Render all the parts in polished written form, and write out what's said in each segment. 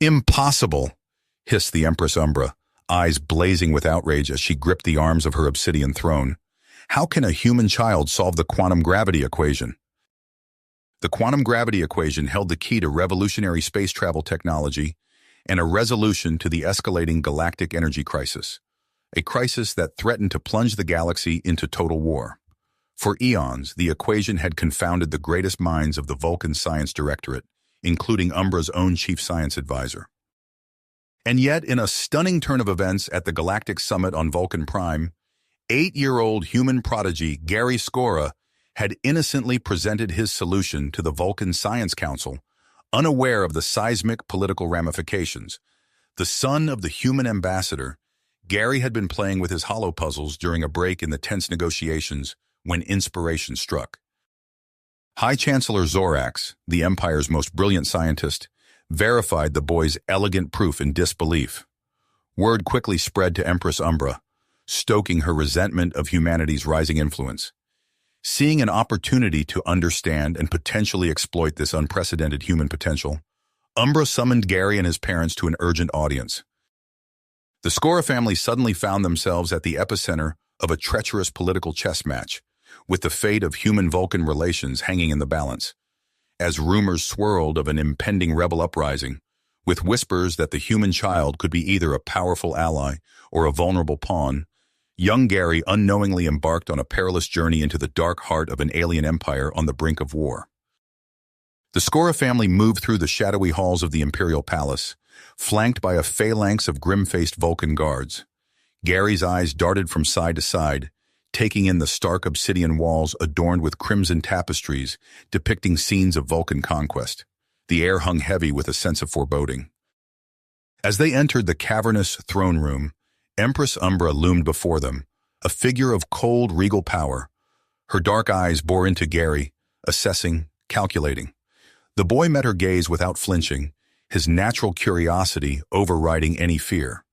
Impossible, hissed the Empress Umbra, eyes blazing with outrage as she gripped the arms of her obsidian throne. How can a human child solve the quantum gravity equation? The quantum gravity equation held the key to revolutionary space travel technology and a resolution to the escalating galactic energy crisis, a crisis that threatened to plunge the galaxy into total war. For eons, the equation had confounded the greatest minds of the Vulcan Science Directorate, including Umbra's own chief science advisor. And yet, in a stunning turn of events at the Galactic Summit on Vulcan Prime, 8-year-old human prodigy Gary Skora had innocently presented his solution to the Vulcan Science Council, unaware of the seismic political ramifications. The son of the human ambassador, Gary had been playing with his hollow puzzles during a break in the tense negotiations when inspiration struck. High Chancellor Zorax, the Empire's most brilliant scientist, verified the boy's elegant proof in disbelief. Word quickly spread to Empress Umbra, stoking her resentment of humanity's rising influence. Seeing an opportunity to understand and potentially exploit this unprecedented human potential, Umbra summoned Gary and his parents to an urgent audience. The Skora family suddenly found themselves at the epicenter of a treacherous political chess match, with the fate of human-Vulcan relations hanging in the balance. As rumors swirled of an impending rebel uprising, with whispers that the human child could be either a powerful ally or a vulnerable pawn, young Gary unknowingly embarked on a perilous journey into the dark heart of an alien empire on the brink of war. The Skora family moved through the shadowy halls of the Imperial Palace, flanked by a phalanx of grim-faced Vulcan guards. Gary's eyes darted from side to side, taking in the stark obsidian walls adorned with crimson tapestries depicting scenes of Vulcan conquest. The air hung heavy with a sense of foreboding. As they entered the cavernous throne room, Empress Umbra loomed before them, a figure of cold, regal power. Her dark eyes bore into Gary, assessing, calculating. The boy met her gaze without flinching, his natural curiosity overriding any fear.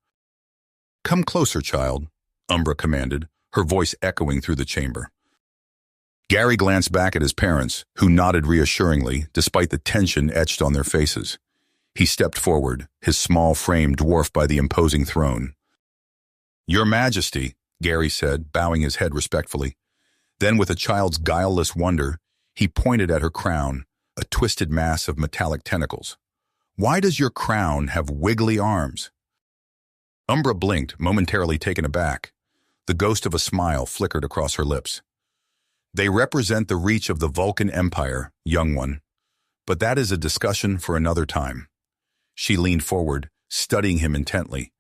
"Come closer, child," Umbra commanded, her voice echoing through the chamber. Gary glanced back at his parents, who nodded reassuringly despite the tension etched on their faces. He stepped forward, his small frame dwarfed by the imposing throne. "Your Majesty," Gary said, bowing his head respectfully. Then, with a child's guileless wonder, he pointed at her crown, a twisted mass of metallic tentacles. "Why does your crown have wiggly arms?" Umbra blinked, momentarily taken aback. The ghost of a smile flickered across her lips. "They represent the reach of the Vulcan Empire, young one. But that is a discussion for another time." She leaned forward, studying him intently.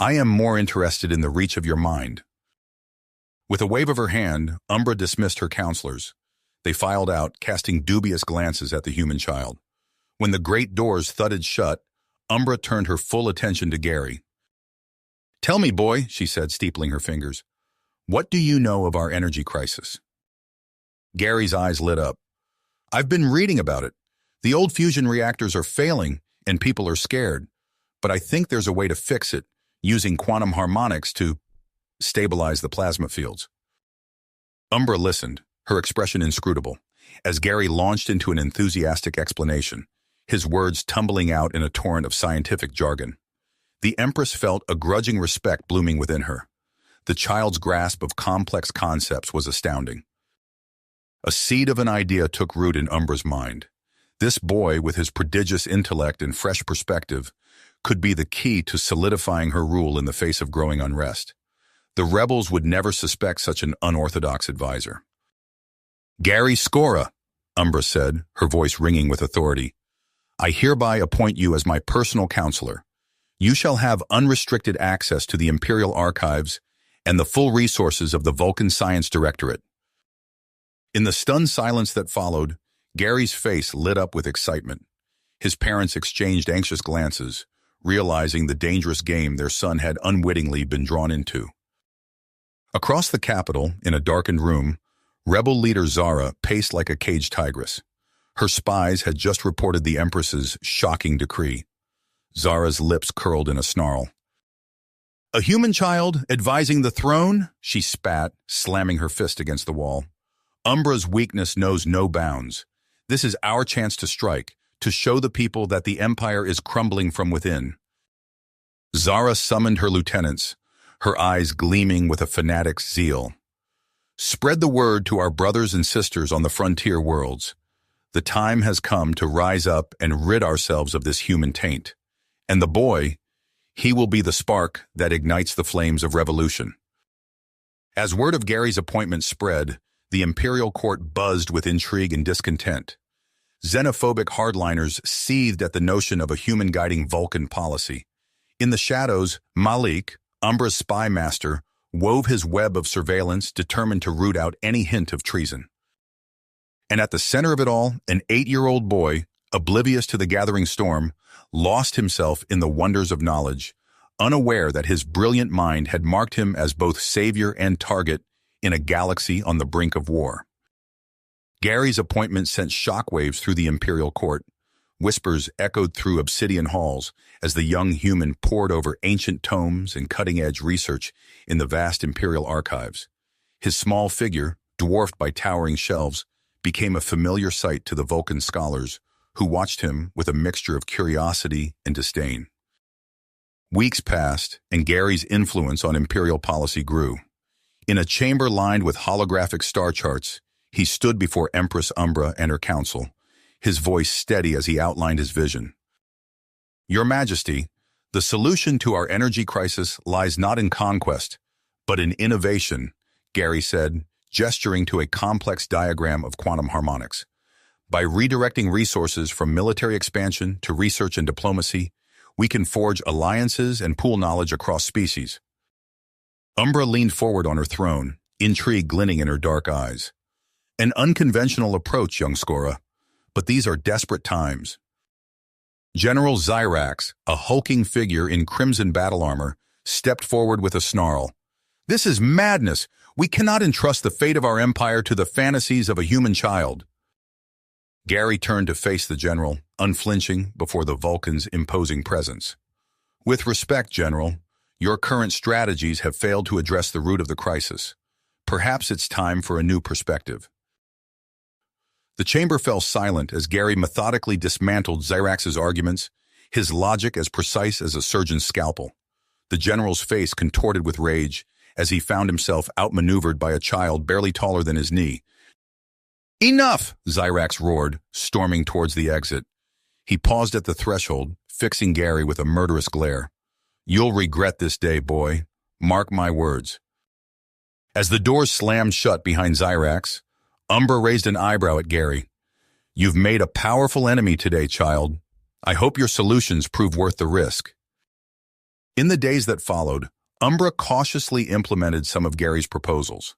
"I am more interested in the reach of your mind." With a wave of her hand, Umbra dismissed her counselors. They filed out, casting dubious glances at the human child. When the great doors thudded shut, Umbra turned her full attention to Gary. "Tell me, boy," she said, steepling her fingers, "what do you know of our energy crisis?" Gary's eyes lit up. "I've been reading about it. The old fusion reactors are failing, and people are scared. But I think there's a way to fix it, using quantum harmonics to stabilize the plasma fields." Umbra listened, her expression inscrutable, as Gary launched into an enthusiastic explanation, his words tumbling out in a torrent of scientific jargon. The Empress felt a grudging respect blooming within her. The child's grasp of complex concepts was astounding. A seed of an idea took root in Umbra's mind. This boy, with his prodigious intellect and fresh perspective, could be the key to solidifying her rule in the face of growing unrest. The rebels would never suspect such an unorthodox advisor. "Gary Skora," Umbra said, her voice ringing with authority, "I hereby appoint you as my personal counselor. You shall have unrestricted access to the Imperial Archives and the full resources of the Vulcan Science Directorate." In the stunned silence that followed, Gary's face lit up with excitement. His parents exchanged anxious glances, realizing the dangerous game their son had unwittingly been drawn into. Across the capital, in a darkened room, rebel leader Zara paced like a caged tigress. Her spies had just reported the Empress's shocking decree. Zara's lips curled in a snarl. "A human child advising the throne?" she spat, slamming her fist against the wall. "Umbra's weakness knows no bounds. This is our chance to strike, to show the people that the Empire is crumbling from within. Zara summoned her lieutenants, her eyes gleaming with a fanatic's zeal. Spread the word to our brothers and sisters on the frontier worlds. The time has come to rise up and rid ourselves of this human taint. And the boy, he will be the spark that ignites the flames of revolution. As word of Gary's appointment spread, the imperial court buzzed with intrigue and discontent. Xenophobic hardliners seethed at the notion of a human guiding Vulcan policy. In the shadows, Malik, Umbra's spy master, wove his web of surveillance, determined to root out any hint of treason. And at the center of it all, an 8-year-old boy, oblivious to the gathering storm, lost himself in the wonders of knowledge, unaware that his brilliant mind had marked him as both savior and target in a galaxy on the brink of war. Gary's appointment sent shockwaves through the imperial court. Whispers echoed through obsidian halls as the young human pored over ancient tomes and cutting-edge research in the vast imperial archives. His small figure, dwarfed by towering shelves, became a familiar sight to the Vulcan scholars, who watched him with a mixture of curiosity and disdain. Weeks passed, and Gary's influence on imperial policy grew. In a chamber lined with holographic star charts, he stood before Empress Umbra and her council, his voice steady as he outlined his vision. Your Majesty, the solution to our energy crisis lies not in conquest, but in innovation, Gary said, gesturing to a complex diagram of quantum harmonics. By redirecting resources from military expansion to research and diplomacy, we can forge alliances and pool knowledge across species. Umbra leaned forward on her throne, intrigue glinting in her dark eyes. An unconventional approach, young Skora, but these are desperate times. General Xyrax, a hulking figure in crimson battle armor, stepped forward with a snarl. This is madness! We cannot entrust the fate of our empire to the fantasies of a human child. Gary turned to face the general, unflinching before the Vulcan's imposing presence. With respect, General, your current strategies have failed to address the root of the crisis. Perhaps it's time for a new perspective. The chamber fell silent as Gary methodically dismantled Xyrax's arguments, his logic as precise as a surgeon's scalpel. The general's face contorted with rage as he found himself outmaneuvered by a child barely taller than his knee. Enough! Xyrax roared, storming towards the exit. He paused at the threshold, fixing Gary with a murderous glare. You'll regret this day, boy. Mark my words. As the doors slammed shut behind Xyrax, Umbra raised an eyebrow at Gary. You've made a powerful enemy today, child. I hope your solutions prove worth the risk. In the days that followed, Umbra cautiously implemented some of Gary's proposals.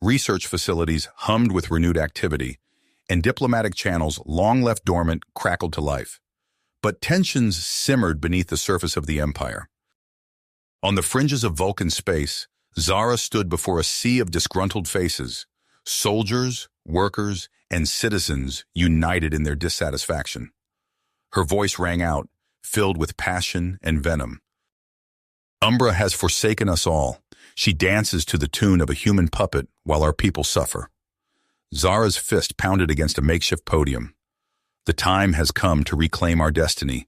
Research facilities hummed with renewed activity, and diplomatic channels long left dormant crackled to life. But tensions simmered beneath the surface of the Empire. On the fringes of Vulcan space, Zara stood before a sea of disgruntled faces, soldiers, workers, and citizens united in their dissatisfaction. Her voice rang out, filled with passion and venom. Umbra has forsaken us all. She dances to the tune of a human puppet while our people suffer. Zara's fist pounded against a makeshift podium. The time has come to reclaim our destiny.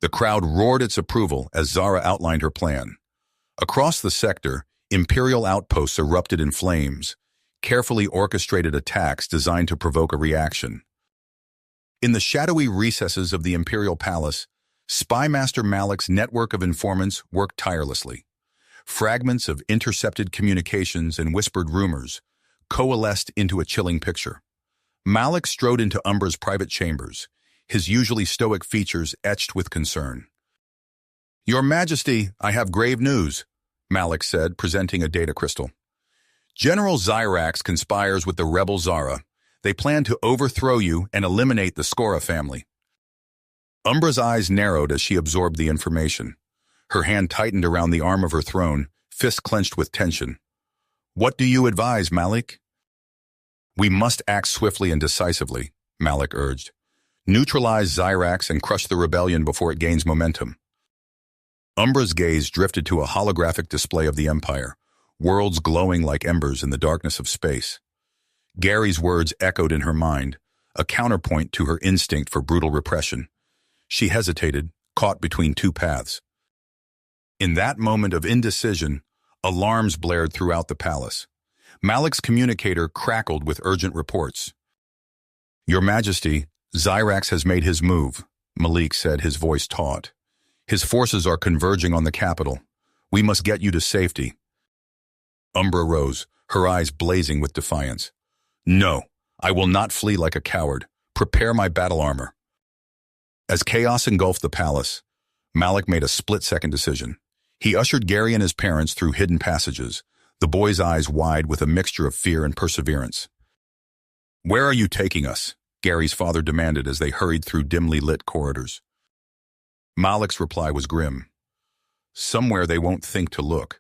The crowd roared its approval as Zara outlined her plan. Across the sector, imperial outposts erupted in flames, carefully orchestrated attacks designed to provoke a reaction. In the shadowy recesses of the imperial palace, Spy Master Malik's network of informants worked tirelessly. Fragments of intercepted communications and whispered rumors coalesced into a chilling picture. Malik strode into Umbra's private chambers, his usually stoic features etched with concern. Your Majesty, I have grave news, Malik said, presenting a data crystal. General Xyrax conspires with the rebel Zara. They plan to overthrow you and eliminate the Skora family. Umbra's eyes narrowed as she absorbed the information. Her hand tightened around the arm of her throne, fist clenched with tension. What do you advise, Malik? We must act swiftly and decisively, Malik urged. Neutralize Xyrax and crush the rebellion before it gains momentum. Umbra's gaze drifted to a holographic display of the Empire, worlds glowing like embers in the darkness of space. Gary's words echoed in her mind, a counterpoint to her instinct for brutal repression. She hesitated, caught between two paths. In that moment of indecision, alarms blared throughout the palace. Malik's communicator crackled with urgent reports. "Your Majesty, Zyrax has made his move," Malik said, his voice taut. "His forces are converging on the capital. We must get you to safety." Umbra rose, her eyes blazing with defiance. "No, I will not flee like a coward. Prepare my battle armor." As chaos engulfed the palace, Malik made a split-second decision. He ushered Gary and his parents through hidden passages, the boy's eyes wide with a mixture of fear and perseverance. "Where are you taking us?" Gary's father demanded as they hurried through dimly lit corridors. Malik's reply was grim. "Somewhere they won't think to look.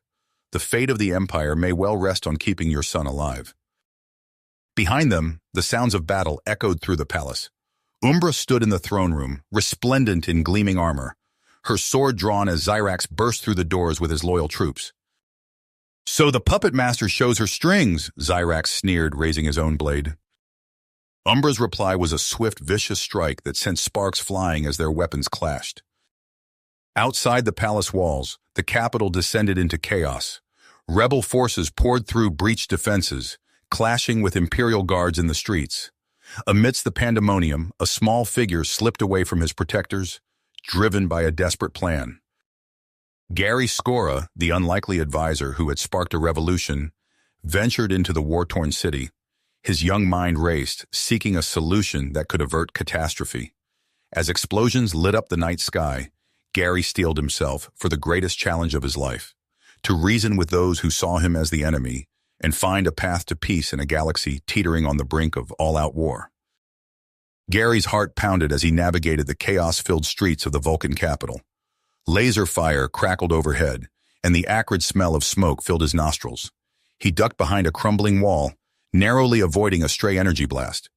The fate of the Empire may well rest on keeping your son alive." Behind them, the sounds of battle echoed through the palace. Umbra stood in the throne room, resplendent in gleaming armor, her sword drawn as Zyrax burst through the doors with his loyal troops. "So the puppet master shows her strings," Zyrax sneered, raising his own blade. Umbra's reply was a swift, vicious strike that sent sparks flying as their weapons clashed. Outside the palace walls, the capital descended into chaos. Rebel forces poured through breached defenses, clashing with Imperial guards in the streets. Amidst the pandemonium, a small figure slipped away from his protectors, driven by a desperate plan. Gary Scora, the unlikely advisor who had sparked a revolution, ventured into the war-torn city. His young mind raced, seeking a solution that could avert catastrophe. As explosions lit up the night sky, Gary steeled himself for the greatest challenge of his life, to reason with those who saw him as the enemy and find a path to peace in a galaxy teetering on the brink of all-out war. Gary's heart pounded as he navigated the chaos-filled streets of the Vulcan capital. Laser fire crackled overhead, and the acrid smell of smoke filled his nostrils. He ducked behind a crumbling wall, narrowly avoiding a stray energy blast.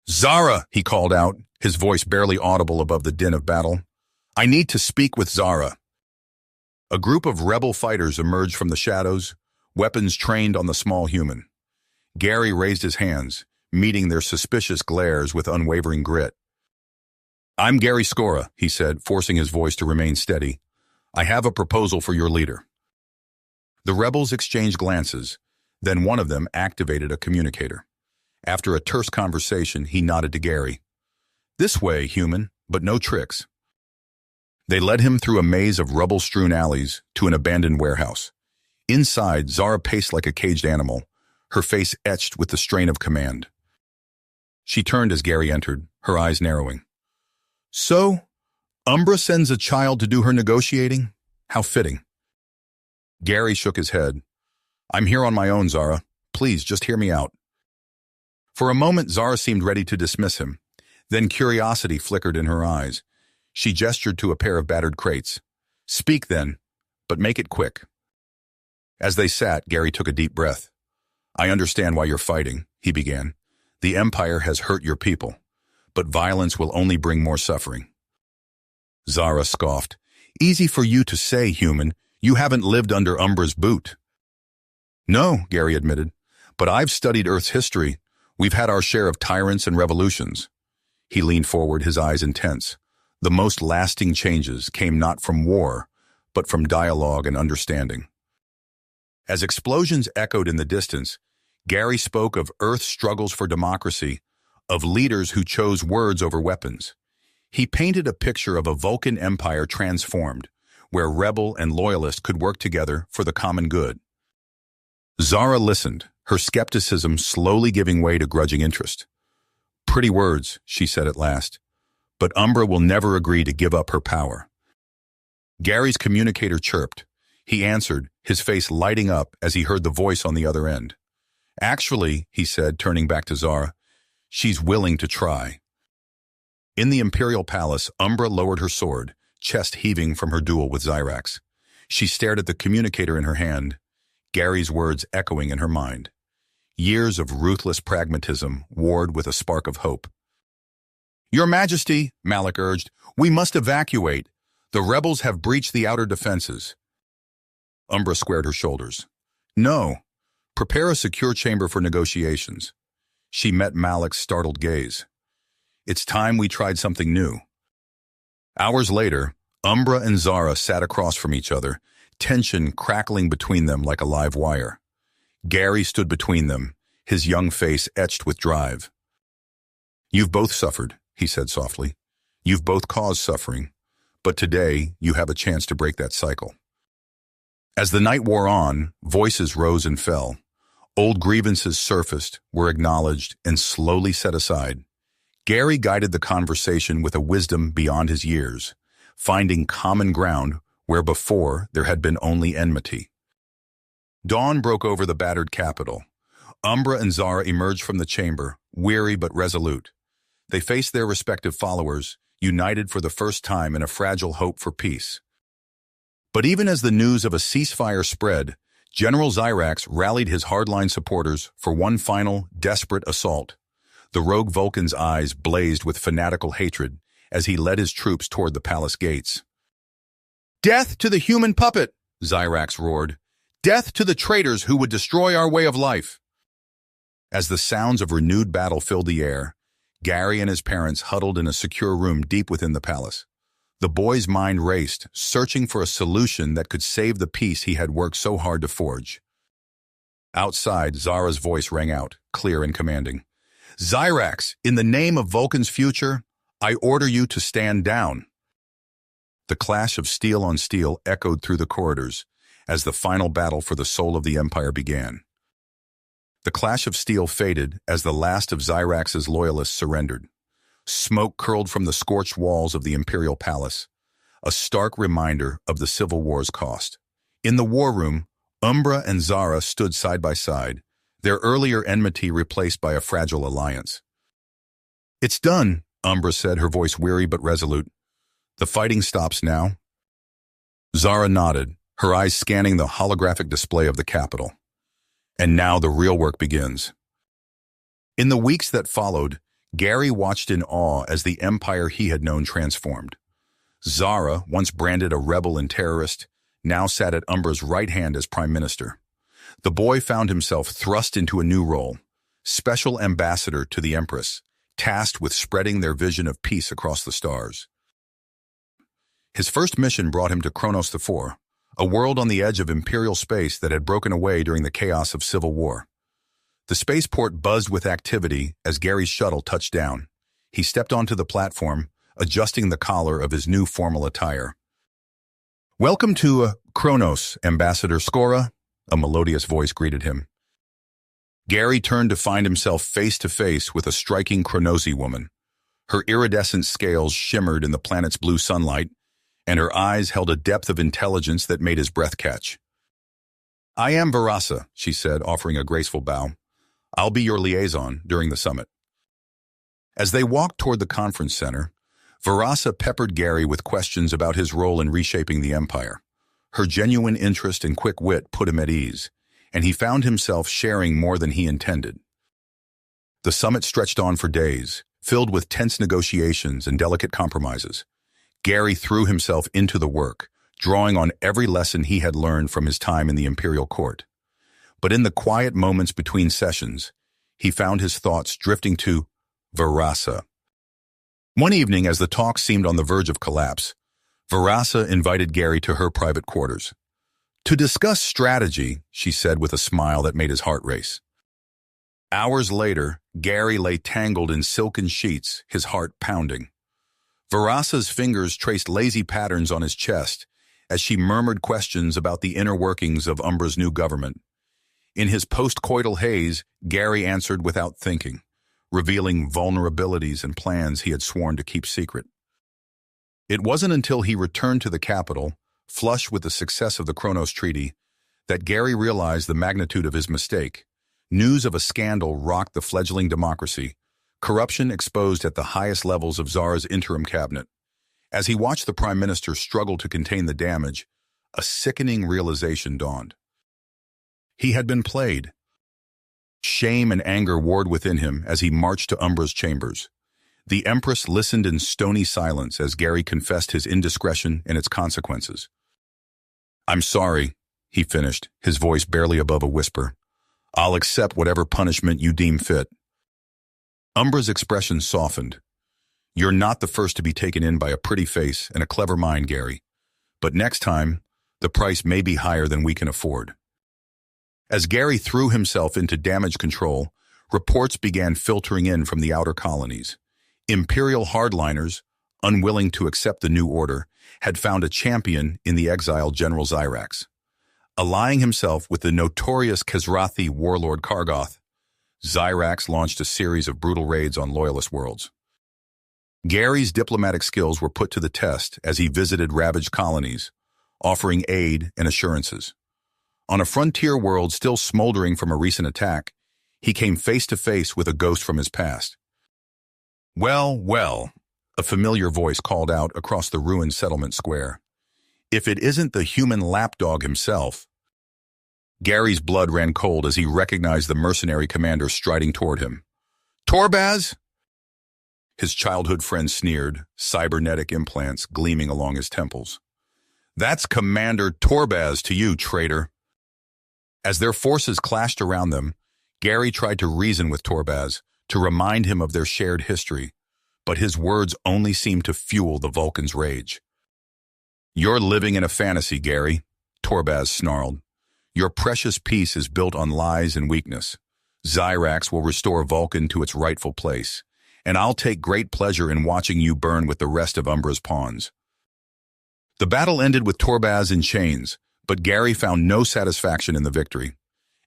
"Zara!" he called out, his voice barely audible above the din of battle. "I need to speak with Zara." A group of rebel fighters emerged from the shadows, weapons trained on the small human. Gary raised his hands, meeting their suspicious glares with unwavering grit. "I'm Gary Scora," he said, forcing his voice to remain steady. "I have a proposal for your leader." The rebels exchanged glances, then one of them activated a communicator. After a terse conversation, he nodded to Gary. "This way, human, but no tricks." They led him through a maze of rubble-strewn alleys to an abandoned warehouse. Inside, Zara paced like a caged animal, her face etched with the strain of command. She turned as Gary entered, her eyes narrowing. "So, Umbra sends a child to do her negotiating? How fitting." Gary shook his head. "I'm here on my own, Zara. Please, just hear me out." For a moment, Zara seemed ready to dismiss him. Then curiosity flickered in her eyes. She gestured to a pair of battered crates. "Speak then, but make it quick." As they sat, Gary took a deep breath. "I understand why you're fighting," he began. "The Empire has hurt your people, but violence will only bring more suffering." Zara scoffed. "Easy for you to say, human. You haven't lived under Umbra's boot." "No," Gary admitted, "but I've studied Earth's history. We've had our share of tyrants and revolutions." He leaned forward, his eyes intense. The most lasting changes came not from war, but from dialogue and understanding. As explosions echoed in the distance, Gary spoke of Earth's struggles for democracy, of leaders who chose words over weapons. He painted a picture of a Vulcan empire transformed, where rebel and loyalist could work together for the common good. Zara listened, her skepticism slowly giving way to grudging interest. "Pretty words," she said at last, "but Umbra will never agree to give up her power." Gary's communicator chirped. He answered, his face lighting up as he heard the voice on the other end. "Actually," he said, turning back to Zara, "she's willing to try." In the Imperial Palace, Umbra lowered her sword, chest heaving from her duel with Zyrax. She stared at the communicator in her hand, Gary's words echoing in her mind. Years of ruthless pragmatism warred with a spark of hope. "Your Majesty," Malik urged, "we must evacuate. The rebels have breached the outer defenses." Umbra squared her shoulders. "No. Prepare a secure chamber for negotiations." She met Malik's startled gaze. It's time we tried something new. Hours later, Umbra and Zara sat across from each other, tension crackling between them like a live wire. Gary stood between them, his young face etched with drive. You've both suffered, he said softly. You've both caused suffering, but today you have a chance to break that cycle. As the night wore on, voices rose and fell. Old grievances surfaced, were acknowledged, and slowly set aside. Gary guided the conversation with a wisdom beyond his years, finding common ground where before there had been only enmity. Dawn broke over the battered capital. Umbra and Zara emerged from the chamber, weary but resolute. They faced their respective followers, united for the first time in a fragile hope for peace. But even as the news of a ceasefire spread, General Zyrax rallied his hardline supporters for one final, desperate assault. The rogue Vulcan's eyes blazed with fanatical hatred as he led his troops toward the palace gates. "Death to the human puppet!" Zyrax roared. "Death to the traitors who would destroy our way of life!" As the sounds of renewed battle filled the air, Gary and his parents huddled in a secure room deep within the palace. The boy's mind raced, searching for a solution that could save the peace he had worked so hard to forge. Outside, Zara's voice rang out, clear and commanding. "Zyrax, in the name of Vulcan's future, I order you to stand down." The clash of steel on steel echoed through the corridors as the final battle for the soul of the Empire began. The clash of steel faded as the last of Zyrax's loyalists surrendered. Smoke curled from the scorched walls of the Imperial Palace, a stark reminder of the Civil War's cost. In the war room, Umbra and Zara stood side by side, their earlier enmity replaced by a fragile alliance. "It's done," Umbra said, her voice weary but resolute. "The fighting stops now." Zara nodded, her eyes scanning the holographic display of the capital. "And now the real work begins." In the weeks that followed, Gary watched in awe as the empire he had known transformed. Zara, once branded a rebel and terrorist, now sat at Umbra's right hand as prime minister. The boy found himself thrust into a new role, special ambassador to the Empress, tasked with spreading their vision of peace across the stars. His first mission brought him to Kronos IV, a world on the edge of imperial space that had broken away during the chaos of civil war. The spaceport buzzed with activity as Gary's shuttle touched down. He stepped onto the platform, adjusting the collar of his new formal attire. "Welcome to Kronos, Ambassador Skora," a melodious voice greeted him. Gary turned to find himself face to face with a striking Kronosi woman. Her iridescent scales shimmered in the planet's blue sunlight, and her eyes held a depth of intelligence that made his breath catch. "I am Varasa," she said, offering a graceful bow. "I'll be your liaison during the summit." As they walked toward the conference center, Varasa peppered Gary with questions about his role in reshaping the empire. Her genuine interest and quick wit put him at ease, and he found himself sharing more than he intended. The summit stretched on for days, filled with tense negotiations and delicate compromises. Gary threw himself into the work, drawing on every lesson he had learned from his time in the imperial court. But in the quiet moments between sessions, he found his thoughts drifting to Varasa. One evening, as the talk seemed on the verge of collapse, Varasa invited Gary to her private quarters. "To discuss strategy," she said with a smile that made his heart race. Hours later, Gary lay tangled in silken sheets, his heart pounding. Varasa's fingers traced lazy patterns on his chest as she murmured questions about the inner workings of Umbra's new government. In his post-coital haze, Gary answered without thinking, revealing vulnerabilities and plans he had sworn to keep secret. It wasn't until he returned to the capital, flush with the success of the Kronos Treaty, that Gary realized the magnitude of his mistake. News of a scandal rocked the fledgling democracy, corruption exposed at the highest levels of Zara's interim cabinet. As he watched the prime minister struggle to contain the damage, a sickening realization dawned. He had been played. Shame and anger warred within him as he marched to Umbra's chambers. The Empress listened in stony silence as Gary confessed his indiscretion and its consequences. "I'm sorry," he finished, his voice barely above a whisper. "I'll accept whatever punishment you deem fit." Umbra's expression softened. You're not the first to be taken in by a pretty face and a clever mind, Gary. But next time, the price may be higher than we can afford. As Gary threw himself into damage control, reports began filtering in from the outer colonies. Imperial hardliners, unwilling to accept the new order, had found a champion in the exiled General Zyrax. Allying himself with the notorious Khazrathi warlord Kargoth, Zyrax launched a series of brutal raids on loyalist worlds. Gary's diplomatic skills were put to the test as he visited ravaged colonies, offering aid and assurances. On a frontier world still smoldering from a recent attack, he came face to face with a ghost from his past. Well, well, a familiar voice called out across the ruined settlement square. If it isn't the human lapdog himself. Gary's blood ran cold as he recognized the mercenary commander striding toward him. Torbaz? His childhood friend sneered, cybernetic implants gleaming along his temples. That's Commander Torbaz to you, traitor. As their forces clashed around them, Gary tried to reason with Torbaz, to remind him of their shared history, but his words only seemed to fuel the Vulcan's rage. You're living in a fantasy, Gary, Torbaz snarled. Your precious peace is built on lies and weakness. Zyrax will restore Vulcan to its rightful place, and I'll take great pleasure in watching you burn with the rest of Umbra's pawns. The battle ended with Torbaz in chains, but Gary found no satisfaction in the victory.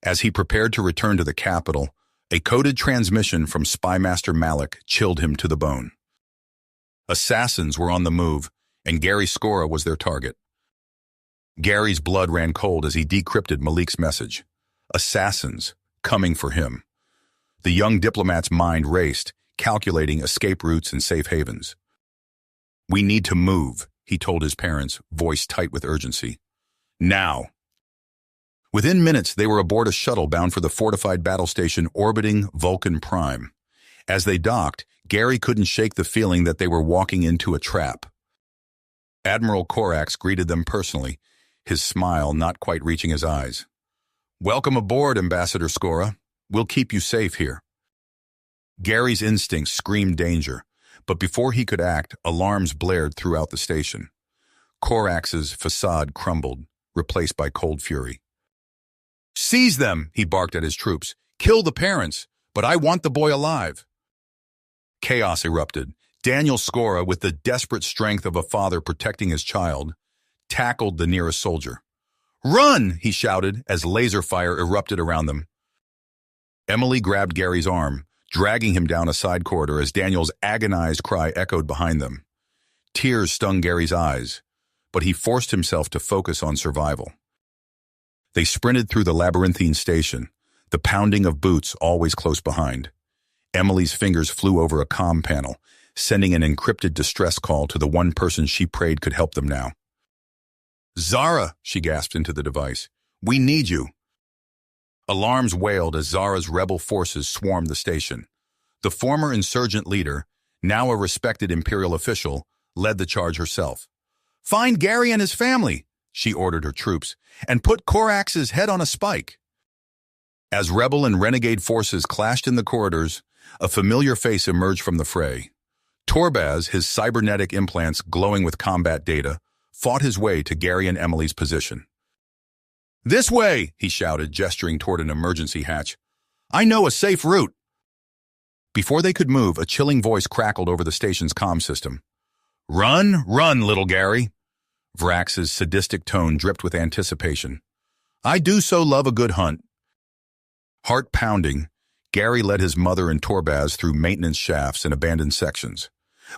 As he prepared to return to the capital, a coded transmission from Spymaster Malik chilled him to the bone. Assassins were on the move, and Gary Skora was their target. Gary's blood ran cold as he decrypted Malik's message. Assassins, coming for him. The young diplomat's mind raced, calculating escape routes and safe havens. We need to move, he told his parents, voice tight with urgency. Now. Within minutes, they were aboard a shuttle bound for the fortified battle station orbiting Vulcan Prime. As they docked, Gary couldn't shake the feeling that they were walking into a trap. Admiral Corax greeted them personally, his smile not quite reaching his eyes. Welcome aboard, Ambassador Skora. We'll keep you safe here. Gary's instincts screamed danger, but before he could act, alarms blared throughout the station. Corax's facade crumbled, replaced by cold fury. Seize them, he barked at his troops. Kill the parents, but I want the boy alive. Chaos erupted. Daniel Skora, with the desperate strength of a father protecting his child, tackled the nearest soldier. Run, he shouted as laser fire erupted around them. Emily grabbed Gary's arm, dragging him down a side corridor as Daniel's agonized cry echoed behind them. Tears stung Gary's eyes, but he forced himself to focus on survival. They sprinted through the labyrinthine station, the pounding of boots always close behind. Emily's fingers flew over a comm panel, sending an encrypted distress call to the one person she prayed could help them now. Zara, she gasped into the device. We need you. Alarms wailed as Zara's rebel forces swarmed the station. The former insurgent leader, now a respected Imperial official, led the charge herself. Find Gary and his family, she ordered her troops, and put Corax's head on a spike. As rebel and renegade forces clashed in the corridors, a familiar face emerged from the fray. Torbaz, his cybernetic implants glowing with combat data, fought his way to Gary and Emily's position. This way, he shouted, gesturing toward an emergency hatch. I know a safe route. Before they could move, a chilling voice crackled over the station's comm system. Run, run, little Gary. Vrax's sadistic tone dripped with anticipation. I do so love a good hunt. Heart pounding, Gary led his mother and Torbaz through maintenance shafts and abandoned sections.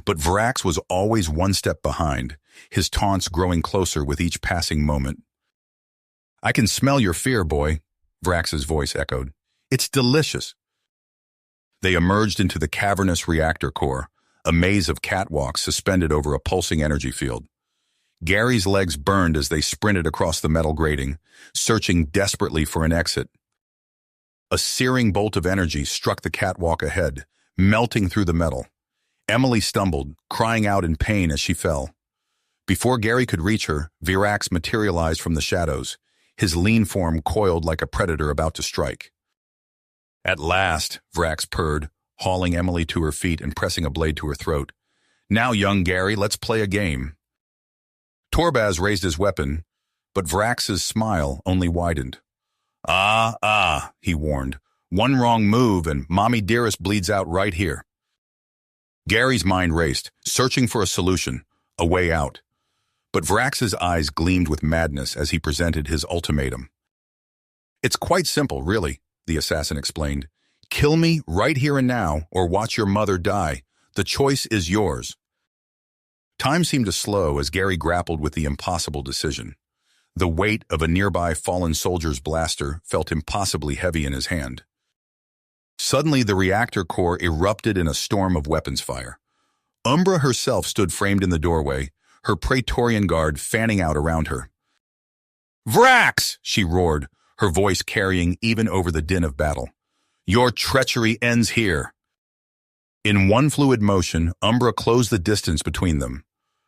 But Vrax was always one step behind, his taunts growing closer with each passing moment. I can smell your fear, boy, Vrax's voice echoed. It's delicious. They emerged into the cavernous reactor core, a maze of catwalks suspended over a pulsing energy field. Gary's legs burned as they sprinted across the metal grating, searching desperately for an exit. A searing bolt of energy struck the catwalk ahead, melting through the metal. Emily stumbled, crying out in pain as she fell. Before Gary could reach her, Virax materialized from the shadows, his lean form coiled like a predator about to strike. At last, Vrax purred, hauling Emily to her feet and pressing a blade to her throat. "Now, young Gary, let's play a game." Torbaz raised his weapon, but Vrax's smile only widened. Ah, he warned. "One wrong move and Mommy Dearest bleeds out right here." Gary's mind raced, searching for a solution, a way out. But Vrax's eyes gleamed with madness as he presented his ultimatum. "It's quite simple, really," the assassin explained. "Kill me right here and now, or watch your mother die. The choice is yours." Time seemed to slow as Gary grappled with the impossible decision. The weight of a nearby fallen soldier's blaster felt impossibly heavy in his hand. Suddenly, the reactor core erupted in a storm of weapons fire. Umbra herself stood framed in the doorway, her Praetorian guard fanning out around her. "Vrax!" she roared, her voice carrying even over the din of battle. "Your treachery ends here." In one fluid motion, Umbra closed the distance between them.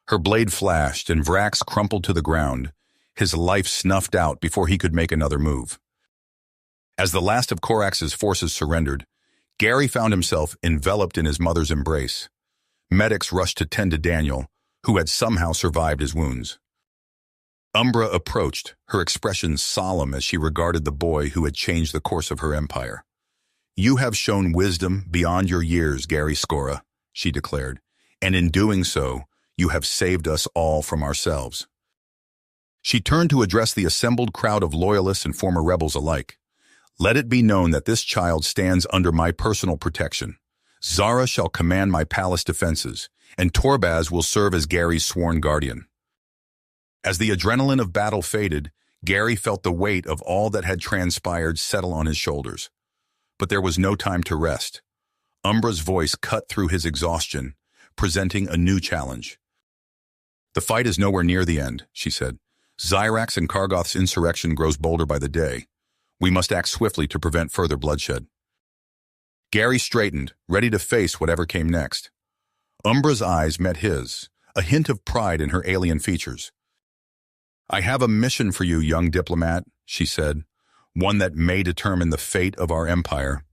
Her blade flashed and Vrax crumpled to the ground, his life snuffed out before he could make another move. As the last of Corax's forces surrendered, Gary found himself enveloped in his mother's embrace. Medics rushed to tend to Daniel, who had somehow survived his wounds. Umbra approached, her expression solemn as she regarded the boy who had changed the course of her empire. "You have shown wisdom beyond your years, Gary Skora," she declared, "and in doing so, you have saved us all from ourselves." She turned to address the assembled crowd of loyalists and former rebels alike. "Let it be known that this child stands under my personal protection. Zara shall command my palace defenses, and Torbaz will serve as Gary's sworn guardian." As the adrenaline of battle faded, Gary felt the weight of all that had transpired settle on his shoulders. But there was no time to rest. Umbra's voice cut through his exhaustion, presenting a new challenge. "The fight is nowhere near the end," she said. "Zyrax and Kargoth's insurrection grows bolder by the day. We must act swiftly to prevent further bloodshed." Gary straightened, ready to face whatever came next. Umbra's eyes met his, a hint of pride in her alien features. "I have a mission for you, young diplomat," she said, "one that may determine the fate of our empire."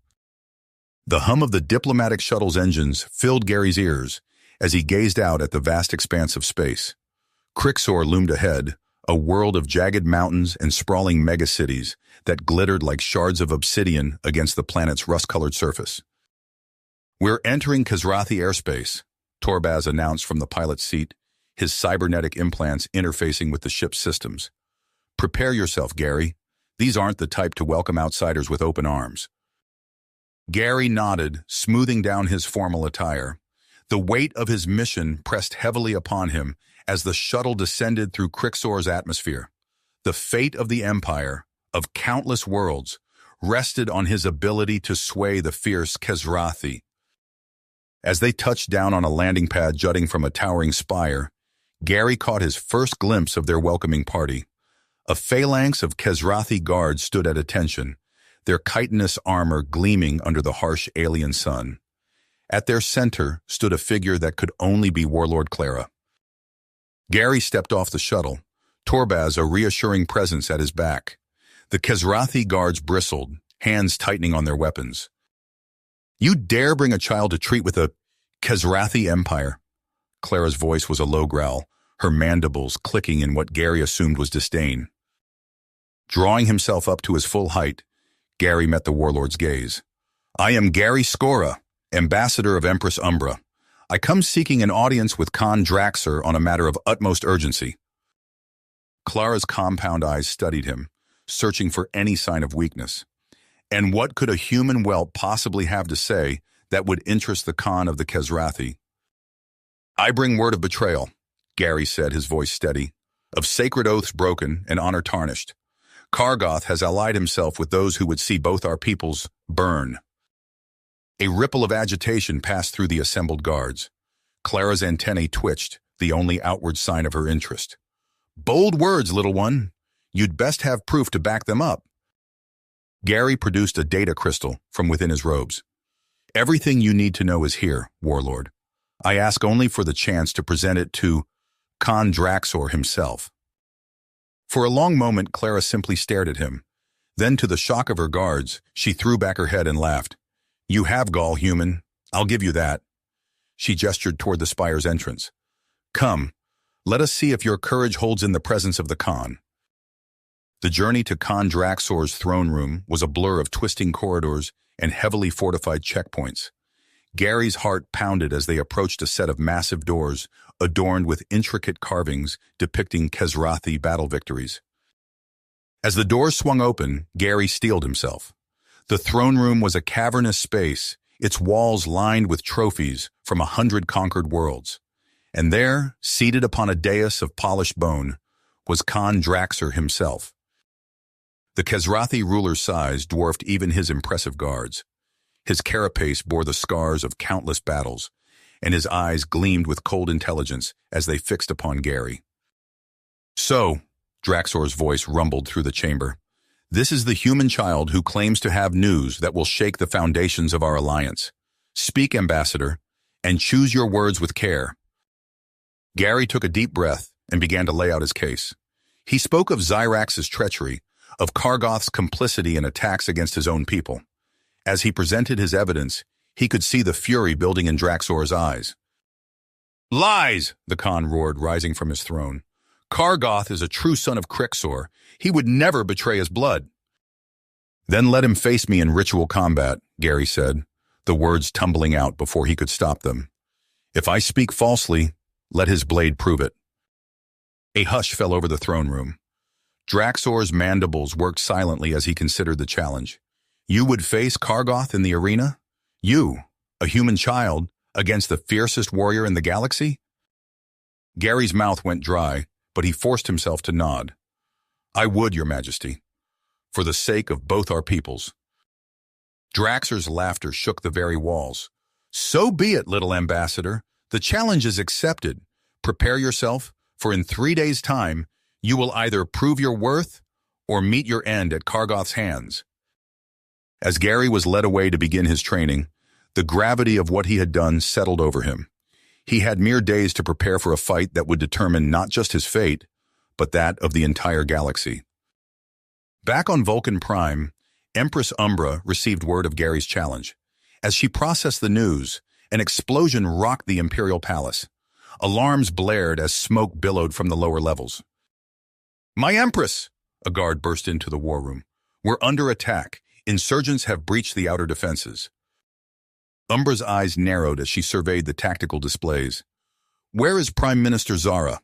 The hum of the diplomatic shuttle's engines filled Gary's ears as he gazed out at the vast expanse of space. Crixor loomed ahead, a world of jagged mountains and sprawling megacities that glittered like shards of obsidian against the planet's rust-colored surface. "We're entering Khazrathi airspace," Torbaz announced from the pilot's seat, his cybernetic implants interfacing with the ship's systems. "Prepare yourself, Gary. These aren't the type to welcome outsiders with open arms." Gary nodded, smoothing down his formal attire. The weight of his mission pressed heavily upon him as the shuttle descended through Crixor's atmosphere. The fate of the Empire, of countless worlds, rested on his ability to sway the fierce Khazrathi. As they touched down on a landing pad jutting from a towering spire, Gary caught his first glimpse of their welcoming party. A phalanx of Khazrathi guards stood at attention, their chitinous armor gleaming under the harsh alien sun. At their center stood a figure that could only be Warlord Clara. Gary stepped off the shuttle, Torbaz a reassuring presence at his back. The Khazrathi guards bristled, hands tightening on their weapons. "You dare bring a child to treat with the Khazrathi Empire?" Clara's voice was a low growl, her mandibles clicking in what Gary assumed was disdain. Drawing himself up to his full height, Gary met the warlord's gaze. "I am Gary Skora, ambassador of Empress Umbra. I come seeking an audience with Khan Draxer on a matter of utmost urgency." Clara's compound eyes studied him, searching for any sign of weakness. And what could a human whelp possibly have to say that would interest the Khan of the Khazrathi? "I bring word of betrayal," Gary said, his voice steady, "of sacred oaths broken and honor tarnished. Kargoth has allied himself with those who would see both our peoples burn." A ripple of agitation passed through the assembled guards. Clara's antennae twitched, the only outward sign of her interest. "Bold words, little one. You'd best have proof to back them up." Gary produced a data crystal from within his robes. "Everything you need to know is here, Warlord. I ask only for the chance to present it to Khan Draxor himself." For a long moment, Clara simply stared at him. Then, to the shock of her guards, she threw back her head and laughed. "You have gall, human. I'll give you that. She gestured toward the spire's entrance. Come, let us see if your courage holds in the presence of the Khan. The journey to Khan Draxor's throne room was a blur of twisting corridors and heavily fortified checkpoints. Gary's heart pounded as they approached a set of massive doors adorned with intricate carvings depicting Kezrathi battle victories. As the doors swung open, Gary steeled himself. The throne room was a cavernous space, its walls lined with trophies from 100 conquered worlds. And there, seated upon a dais of polished bone, was Khan Draxor himself. The Kezrathi ruler's size dwarfed even his impressive guards. His carapace bore the scars of countless battles, and his eyes gleamed with cold intelligence as they fixed upon Gary. So, Draxor's voice rumbled through the chamber, this is the human child who claims to have news that will shake the foundations of our alliance. Speak, Ambassador, and choose your words with care. Gary took a deep breath and began to lay out his case. He spoke of Zyrax's treachery, of Kargoth's complicity in attacks against his own people. As he presented his evidence, he could see the fury building in Draxor's eyes. Lies! The Khan roared, rising from his throne. Kargoth is a true son of Crixor. He would never betray his blood. Then let him face me in ritual combat, Gary said, the words tumbling out before he could stop them. If I speak falsely, let his blade prove it. A hush fell over the throne room. Draxor's mandibles worked silently as he considered the challenge. You would face Kargoth in the arena? You, a human child, against the fiercest warrior in the galaxy? Gary's mouth went dry, but he forced himself to nod. I would, Your Majesty, for the sake of both our peoples. Draxor's laughter shook the very walls. So be it, little ambassador. The challenge is accepted. Prepare yourself, for in 3 days' time, you will either prove your worth or meet your end at Kargoth's hands. As Gary was led away to begin his training, the gravity of what he had done settled over him. He had mere days to prepare for a fight that would determine not just his fate, but that of the entire galaxy. Back on Vulcan Prime, Empress Umbra received word of Gary's challenge. As she processed the news, an explosion rocked the Imperial Palace. Alarms blared as smoke billowed from the lower levels. My Empress! A guard burst into the war room. We're under attack. Insurgents have breached the outer defenses. Umbra's eyes narrowed as she surveyed the tactical displays. Where is Prime Minister Zara?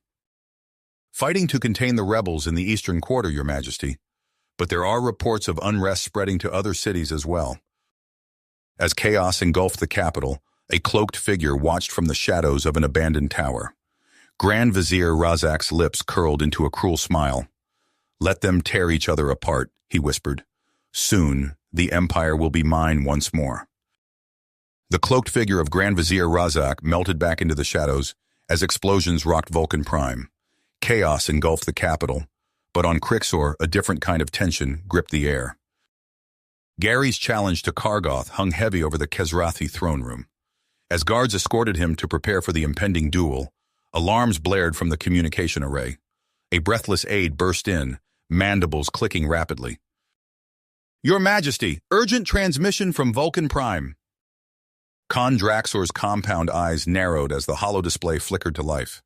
Fighting to contain the rebels in the eastern quarter, Your Majesty. But there are reports of unrest spreading to other cities as well. As chaos engulfed the capital, a cloaked figure watched from the shadows of an abandoned tower. Grand Vizier Razak's lips curled into a cruel smile. Let them tear each other apart, he whispered. Soon, the empire will be mine once more. The cloaked figure of Grand Vizier Razak melted back into the shadows as explosions rocked Vulcan Prime. Chaos engulfed the capital, but on Crixor, a different kind of tension gripped the air. Gary's challenge to Kargoth hung heavy over the Kezrathi throne room. As guards escorted him to prepare for the impending duel, alarms blared from the communication array. A breathless aide burst in, mandibles clicking rapidly. Your Majesty, urgent transmission from Vulcan Prime. Khan Draxor's compound eyes narrowed as the holodisplay flickered to life.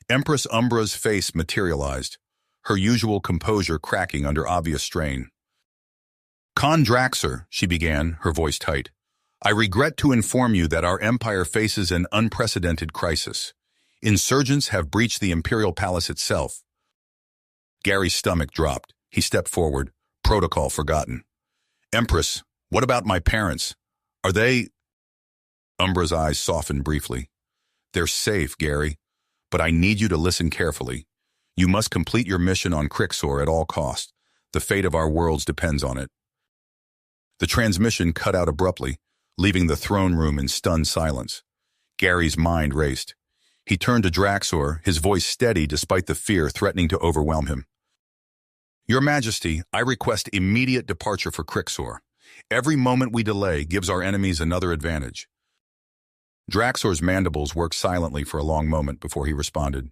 Empress Umbra's face materialized, her usual composure cracking under obvious strain. Khan Draxor, she began, her voice tight. I regret to inform you that our empire faces an unprecedented crisis. Insurgents have breached the Imperial Palace itself. Gary's stomach dropped. He stepped forward, protocol forgotten. Empress, what about my parents? Are they... Umbra's eyes softened briefly. They're safe, Gary, but I need you to listen carefully. You must complete your mission on Crixor at all costs. The fate of our worlds depends on it. The transmission cut out abruptly, leaving the throne room in stunned silence. Gary's mind raced. He turned to Draxor, his voice steady despite the fear threatening to overwhelm him. Your Majesty, I request immediate departure for Crixor. Every moment we delay gives our enemies another advantage. Draxor's mandibles worked silently for a long moment before he responded.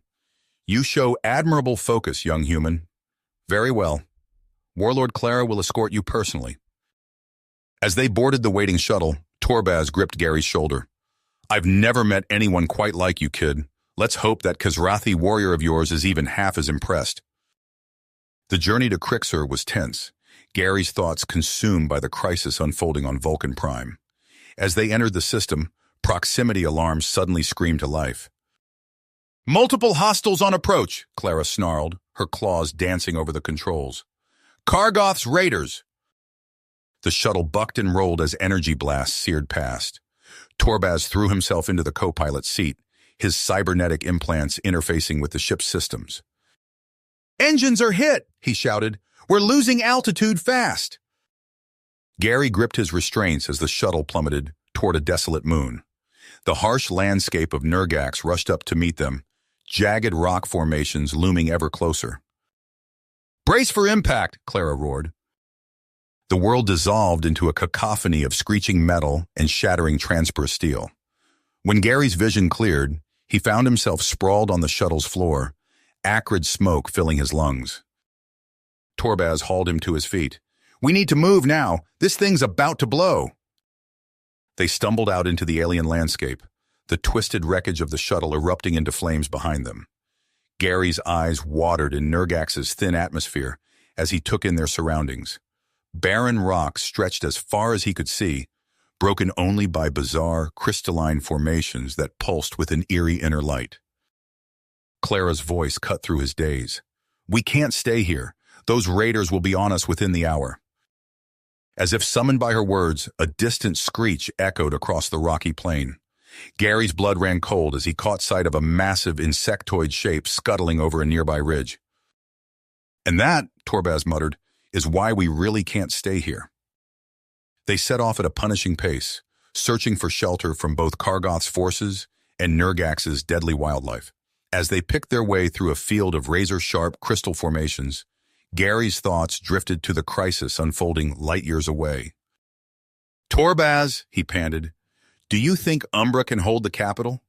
You show admirable focus, young human. Very well. Warlord Clara will escort you personally. As they boarded the waiting shuttle, Torbaz gripped Gary's shoulder. I've never met anyone quite like you, kid. Let's hope that Kazrathi warrior of yours is even half as impressed. The journey to Krixor was tense, Gary's thoughts consumed by the crisis unfolding on Vulcan Prime. As they entered the system, proximity alarms suddenly screamed to life. Multiple hostiles on approach, Clara snarled, her claws dancing over the controls. Kargoth's raiders! The shuttle bucked and rolled as energy blasts seared past. Torbaz threw himself into the co-pilot's seat, his cybernetic implants interfacing with the ship's systems. Engines are hit, he shouted. We're losing altitude fast. Gary gripped his restraints as the shuttle plummeted toward a desolate moon. The harsh landscape of Nergax rushed up to meet them, jagged rock formations looming ever closer. Brace for impact, Clara roared. The world dissolved into a cacophony of screeching metal and shattering transport steel. When Gary's vision cleared, he found himself sprawled on the shuttle's floor, acrid smoke filling his lungs. Torbaz hauled him to his feet. We need to move now. This thing's about to blow. They stumbled out into the alien landscape, the twisted wreckage of the shuttle erupting into flames behind them. Gary's eyes watered in Nergax's thin atmosphere as he took in their surroundings. Barren rocks stretched as far as he could see, broken only by bizarre, crystalline formations that pulsed with an eerie inner light. Clara's voice cut through his daze. We can't stay here. Those raiders will be on us within the hour. As if summoned by her words, a distant screech echoed across the rocky plain. Gary's blood ran cold as he caught sight of a massive insectoid shape scuttling over a nearby ridge. And that, Torbaz muttered, is why we really can't stay here. They set off at a punishing pace, searching for shelter from both Kargoth's forces and Nergax's deadly wildlife. As they picked their way through a field of razor-sharp crystal formations, Gary's thoughts drifted to the crisis unfolding light years away. Torbaz, he panted, do you think Umbra can hold the capital?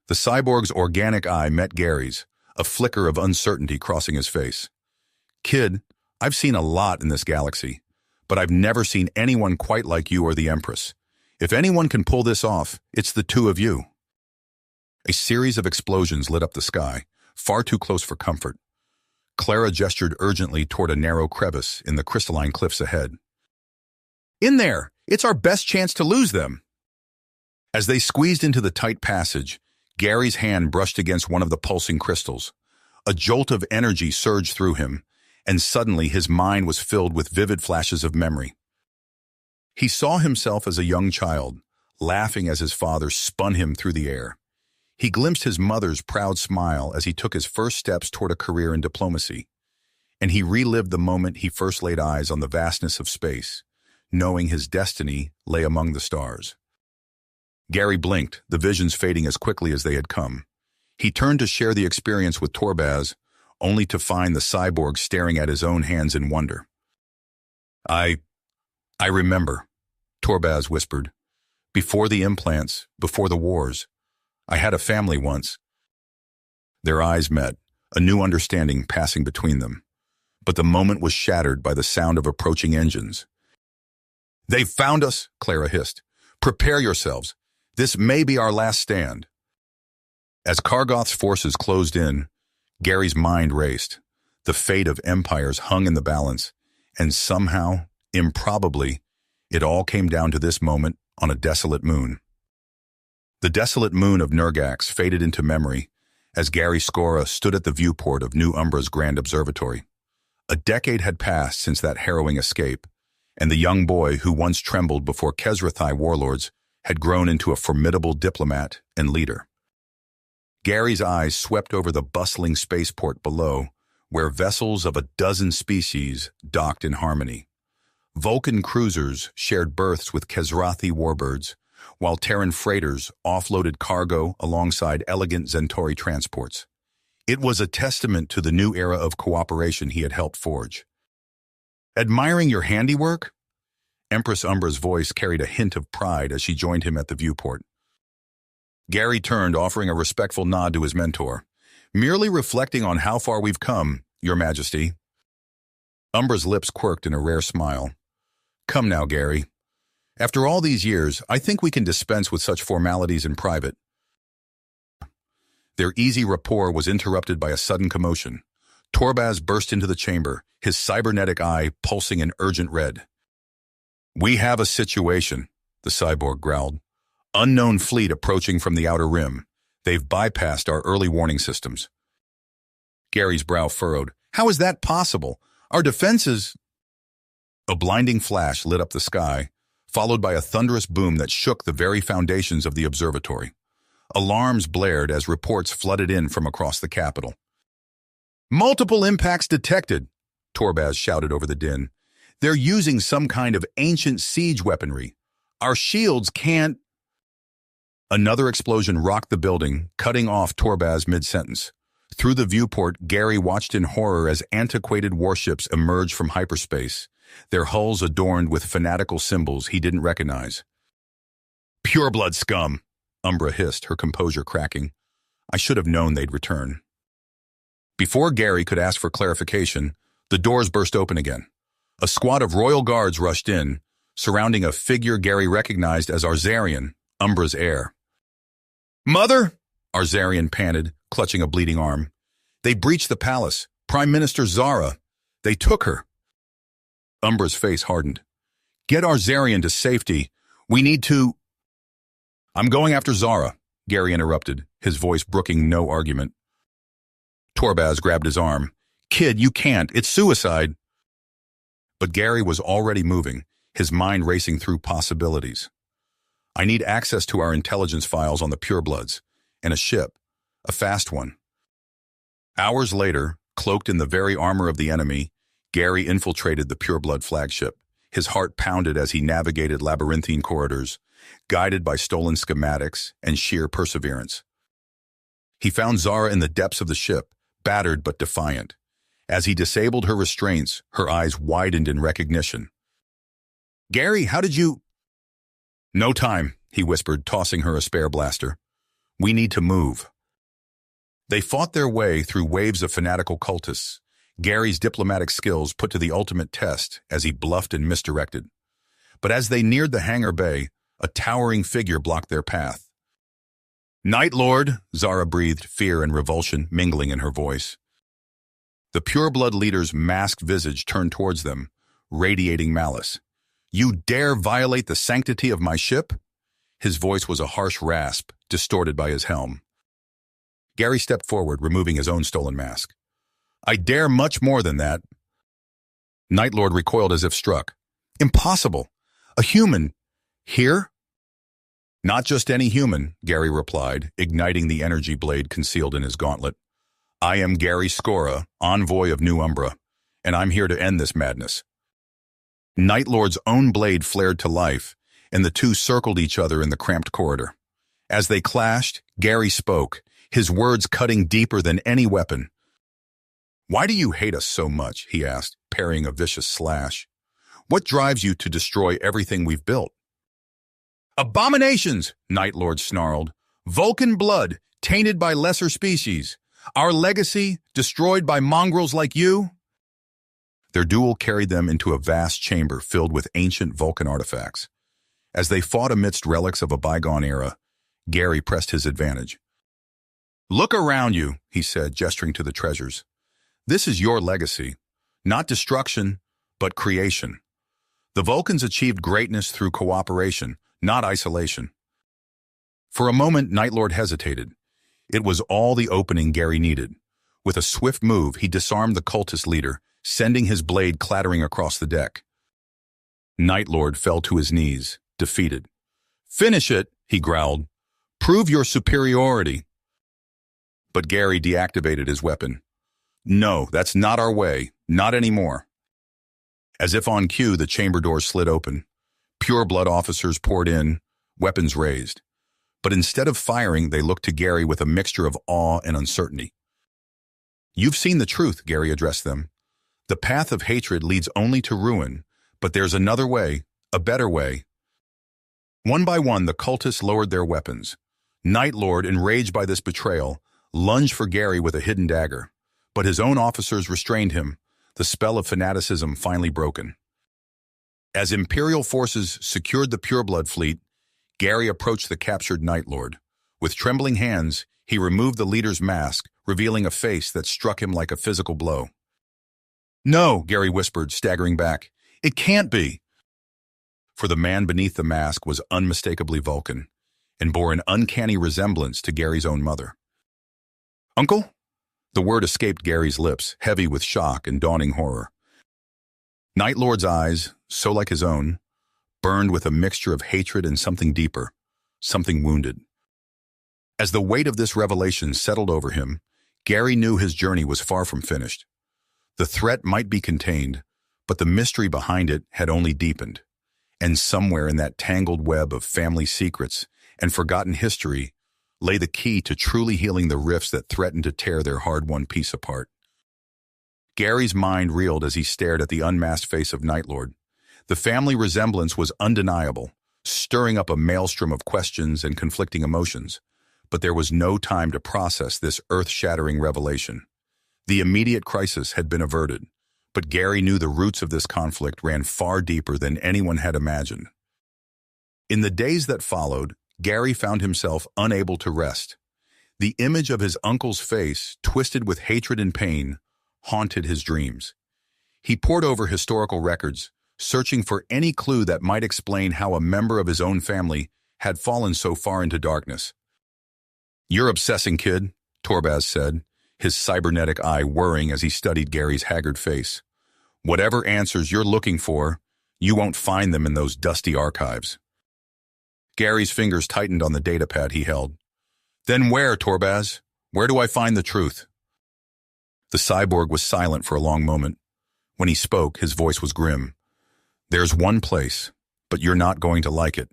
The cyborg's organic eye met Gary's, a flicker of uncertainty crossing his face. Kid, I've seen a lot in this galaxy, but I've never seen anyone quite like you or the Empress. If anyone can pull this off, it's the two of you. A series of explosions lit up the sky, far too close for comfort. Clara gestured urgently toward a narrow crevice in the crystalline cliffs ahead. In there! It's our best chance to lose them! As they squeezed into the tight passage, Gary's hand brushed against one of the pulsing crystals. A jolt of energy surged through him, and suddenly his mind was filled with vivid flashes of memory. He saw himself as a young child, laughing as his father spun him through the air. He glimpsed his mother's proud smile as he took his first steps toward a career in diplomacy, and he relived the moment he first laid eyes on the vastness of space, knowing his destiny lay among the stars. Gary blinked, the visions fading as quickly as they had come. He turned to share the experience with Torbaz, only to find the cyborg staring at his own hands in wonder. I remember, Torbaz whispered. Before the implants, before the wars, I had a family once. Their eyes met, a new understanding passing between them. But the moment was shattered by the sound of approaching engines. They've found us, Clara hissed. Prepare yourselves. This may be our last stand. As Kargoth's forces closed in, Gary's mind raced. The fate of empires hung in the balance, and somehow, improbably, it all came down to this moment on a desolate moon. The desolate moon of Nergax faded into memory as Gary Skora stood at the viewport of New Umbra's Grand Observatory. A decade had passed since that harrowing escape, and the young boy who once trembled before Kazrathi warlords had grown into a formidable diplomat and leader. Gary's eyes swept over the bustling spaceport below, where vessels of a dozen species docked in harmony. Vulcan cruisers shared berths with Kazrathi warbirds, while Terran freighters offloaded cargo alongside elegant Centauri transports. It was a testament to the new era of cooperation he had helped forge. Admiring your handiwork? Empress Umbra's voice carried a hint of pride as she joined him at the viewport. Gary turned, offering a respectful nod to his mentor. Merely reflecting on how far we've come, Your Majesty. Umbra's lips quirked in a rare smile. Come now, Gary. After all these years, I think we can dispense with such formalities in private. Their easy rapport was interrupted by a sudden commotion. Torbaz burst into the chamber, his cybernetic eye pulsing in urgent red. "We have a situation," the cyborg growled. "Unknown fleet approaching from the outer rim. They've bypassed our early warning systems." Gary's brow furrowed. "How is that possible? Our defenses—" A blinding flash lit up the sky, followed by a thunderous boom that shook the very foundations of the observatory. Alarms blared as reports flooded in from across the capital. "Multiple impacts detected," Torbaz shouted over the din. "They're using some kind of ancient siege weaponry. Our shields can't—" Another explosion rocked the building, cutting off Torbaz mid-sentence. Through the viewport, Gary watched in horror as antiquated warships emerged from hyperspace, their hulls adorned with fanatical symbols he didn't recognize. "Pureblood scum," Umbra hissed, her composure cracking. "I should have known they'd return." Before Gary could ask for clarification, the doors burst open again. A squad of royal guards rushed in, surrounding a figure Gary recognized as Arzarian, Umbra's heir. "Mother!" Arzarian panted, clutching a bleeding arm. "They breached the palace. Prime Minister Zara. They took her." Umbra's face hardened. "Get Arzarian to safety. We need to—" "I'm going after Zara," Gary interrupted, his voice brooking no argument. Torbaz grabbed his arm. "Kid, you can't. It's suicide." But Gary was already moving, his mind racing through possibilities. "I need access to our intelligence files on the purebloods, and a ship, a fast one." Hours later, cloaked in the very armor of the enemy, Gary infiltrated the pureblood flagship. His heart pounded as he navigated labyrinthine corridors, guided by stolen schematics and sheer perseverance. He found Zara in the depths of the ship, battered but defiant. As he disabled her restraints, her eyes widened in recognition. "Gary, how did you—" "No time," he whispered, tossing her a spare blaster. "We need to move." They fought their way through waves of fanatical cultists, Gary's diplomatic skills put to the ultimate test as he bluffed and misdirected. But as they neared the hangar bay, a towering figure blocked their path. "Night Lord," Zara breathed, fear and revulsion mingling in her voice. The pureblood leader's masked visage turned towards them, radiating malice. "You dare violate the sanctity of my ship?" His voice was a harsh rasp, distorted by his helm. Gary stepped forward, removing his own stolen mask. "I dare much more than that." Night Lord recoiled as if struck. "Impossible! A human! Here?" "Not just any human," Gary replied, igniting the energy blade concealed in his gauntlet. "I am Gary Scora, envoy of New Umbra, and I'm here to end this madness." Night Lord's own blade flared to life, and the two circled each other in the cramped corridor. As they clashed, Gary spoke, his words cutting deeper than any weapon. "Why do you hate us so much?" he asked, parrying a vicious slash. "What drives you to destroy everything we've built?" "Abominations!" Night Lord snarled. "Vulcan blood, tainted by lesser species. Our legacy, destroyed by mongrels like you." Their duel carried them into a vast chamber filled with ancient Vulcan artifacts. As they fought amidst relics of a bygone era, Gary pressed his advantage. "Look around you," he said, gesturing to the treasures. "This is your legacy. Not destruction, but creation. The Vulcans achieved greatness through cooperation, not isolation." For a moment, Night Lord hesitated. It was all the opening Gary needed. With a swift move, he disarmed the cultist leader, sending his blade clattering across the deck. Night Lord fell to his knees, defeated. "Finish it," he growled. "Prove your superiority." But Gary deactivated his weapon. "No, that's not our way. Not anymore." As if on cue, the chamber doors slid open. Pureblood officers poured in, weapons raised. But instead of firing, they looked to Gary with a mixture of awe and uncertainty. "You've seen the truth," Gary addressed them. "The path of hatred leads only to ruin, but there's another way, a better way." One by one, the cultists lowered their weapons. Night Lord, enraged by this betrayal, lunged for Gary with a hidden dagger. But his own officers restrained him, the spell of fanaticism finally broken. As Imperial forces secured the pureblood fleet, Gary approached the captured Night Lord. With trembling hands, he removed the leader's mask, revealing a face that struck him like a physical blow. "No," Gary whispered, staggering back. "It can't be." For the man beneath the mask was unmistakably Vulcan, and bore an uncanny resemblance to Gary's own mother. "Uncle?" The word escaped Gary's lips, heavy with shock and dawning horror. Night Lord's eyes, so like his own, burned with a mixture of hatred and something deeper, something wounded. As the weight of this revelation settled over him, Gary knew his journey was far from finished. The threat might be contained, but the mystery behind it had only deepened. And somewhere in that tangled web of family secrets and forgotten history lay the key to truly healing the rifts that threatened to tear their hard-won peace apart. Gary's mind reeled as he stared at the unmasked face of Night Lord. The family resemblance was undeniable, stirring up a maelstrom of questions and conflicting emotions. But there was no time to process this earth-shattering revelation. The immediate crisis had been averted, but Gary knew the roots of this conflict ran far deeper than anyone had imagined. In the days that followed, Gary found himself unable to rest. The image of his uncle's face, twisted with hatred and pain, haunted his dreams. He pored over historical records, searching for any clue that might explain how a member of his own family had fallen so far into darkness. "You're obsessing, kid," Torbaz said, his cybernetic eye whirring as he studied Gary's haggard face. "Whatever answers you're looking for, you won't find them in those dusty archives." Gary's fingers tightened on the datapad he held. "Then where, Torbaz? Where do I find the truth?" The cyborg was silent for a long moment. When he spoke, his voice was grim. "There's one place, but you're not going to like it."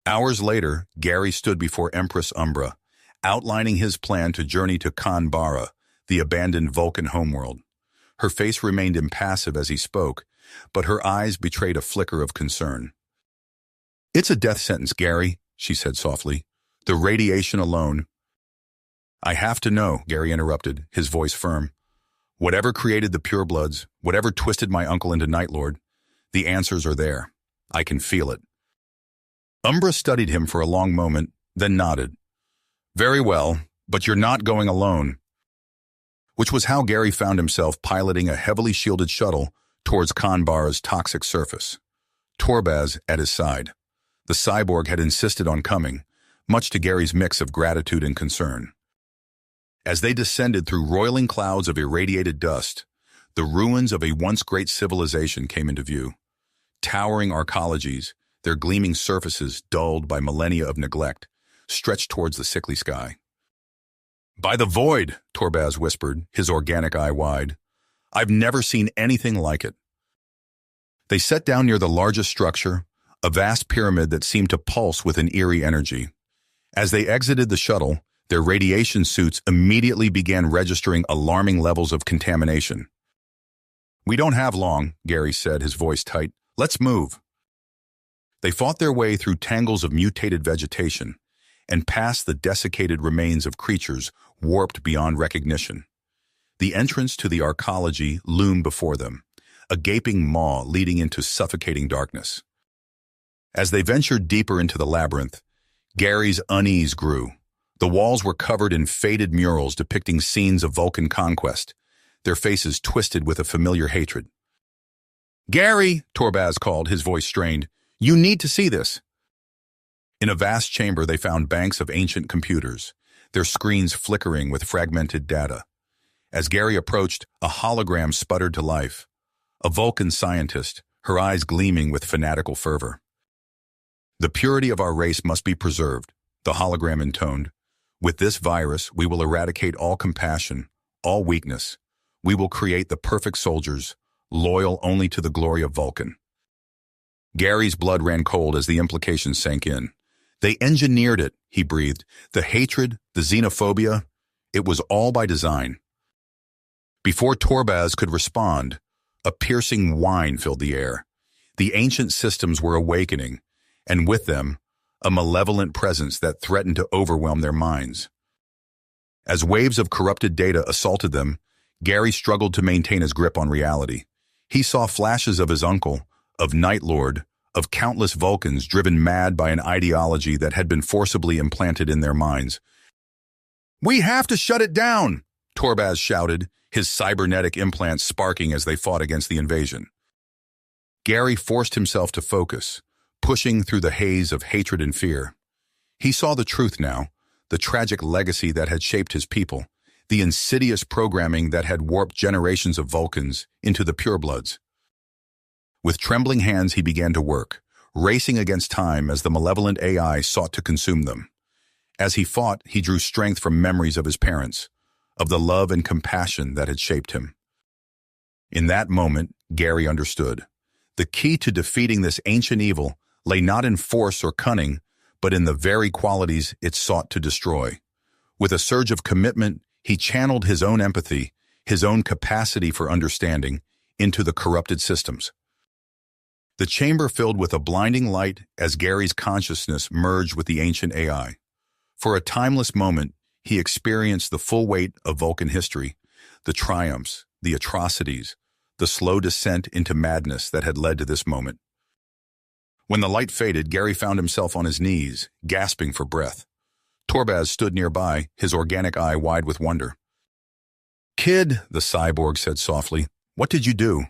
Hours later, Gary stood before Empress Umbra, outlining his plan to journey to Kanbara, the abandoned Vulcan homeworld. Her face remained impassive as he spoke, but her eyes betrayed a flicker of concern. "It's a death sentence, Gary," she said softly. "The radiation alone—" "I have to know," Gary interrupted, his voice firm. "Whatever created the purebloods, whatever twisted my uncle into Night Lord, the answers are there. I can feel it." Umbra studied him for a long moment, then nodded. "Very well, but you're not going alone." Which was how Gary found himself piloting a heavily shielded shuttle towards Kanbara's toxic surface. Torbaz at his side. The cyborg had insisted on coming, much to Gary's mix of gratitude and concern. As they descended through roiling clouds of irradiated dust, the ruins of a once great civilization came into view. Towering arcologies, their gleaming surfaces dulled by millennia of neglect, stretched towards the sickly sky. "By the void," Torbaz whispered, his organic eye wide. "I've never seen anything like it." They sat down near the largest structure, a vast pyramid that seemed to pulse with an eerie energy. As they exited the shuttle, their radiation suits immediately began registering alarming levels of contamination. "We don't have long," Gary said, his voice tight. "Let's move." They fought their way through tangles of mutated vegetation and past the desiccated remains of creatures warped beyond recognition. The entrance to the arcology loomed before them, a gaping maw leading into suffocating darkness. As they ventured deeper into the labyrinth, Gary's unease grew. The walls were covered in faded murals depicting scenes of Vulcan conquest, their faces twisted with a familiar hatred. "Gary," Torbaz called, his voice strained, "you need to see this." In a vast chamber they found banks of ancient computers, their screens flickering with fragmented data. As Gary approached, a hologram sputtered to life. A Vulcan scientist, her eyes gleaming with fanatical fervor. "The purity of our race must be preserved," the hologram intoned. "With this virus, we will eradicate all compassion, all weakness. We will create the perfect soldiers, loyal only to the glory of Vulcan." Gary's blood ran cold as the implications sank in. "They engineered it," he breathed. "The hatred, the xenophobia, it was all by design." Before Torbaz could respond, a piercing whine filled the air. The ancient systems were awakening, and with them, a malevolent presence that threatened to overwhelm their minds. As waves of corrupted data assaulted them, Gary struggled to maintain his grip on reality. He saw flashes of his uncle, of Night Lord, of countless Vulcans driven mad by an ideology that had been forcibly implanted in their minds. "We have to shut it down!" Torbaz shouted, his cybernetic implants sparking as they fought against the invasion. Gary forced himself to focus, pushing through the haze of hatred and fear. He saw the truth now, the tragic legacy that had shaped his people, the insidious programming that had warped generations of Vulcans into the purebloods. With trembling hands, he began to work, racing against time as the malevolent AI sought to consume them. As he fought, he drew strength from memories of his parents, of the love and compassion that had shaped him. In that moment, Gary understood. The key to defeating this ancient evil lay not in force or cunning, but in the very qualities it sought to destroy. With a surge of commitment, he channeled his own empathy, his own capacity for understanding, into the corrupted systems. The chamber filled with a blinding light as Gary's consciousness merged with the ancient AI. For a timeless moment, he experienced the full weight of Vulcan history, the triumphs, the atrocities, the slow descent into madness that had led to this moment. When the light faded, Gary found himself on his knees, gasping for breath. Torbaz stood nearby, his organic eye wide with wonder. "Kid," the cyborg said softly, "what did you do?"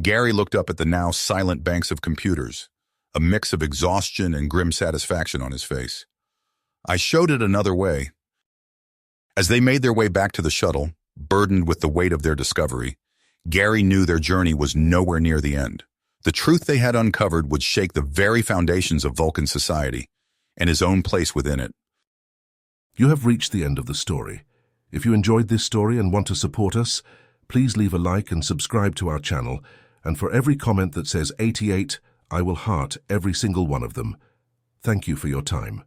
Gary looked up at the now silent banks of computers, a mix of exhaustion and grim satisfaction on his face. "I showed it another way." As they made their way back to the shuttle, burdened with the weight of their discovery, Gary knew their journey was nowhere near the end. The truth they had uncovered would shake the very foundations of Vulcan society and his own place within it. You have reached the end of the story. If you enjoyed this story and want to support us, please leave a like and subscribe to our channel, and for every comment that says 88, I will heart every single one of them. Thank you for your time.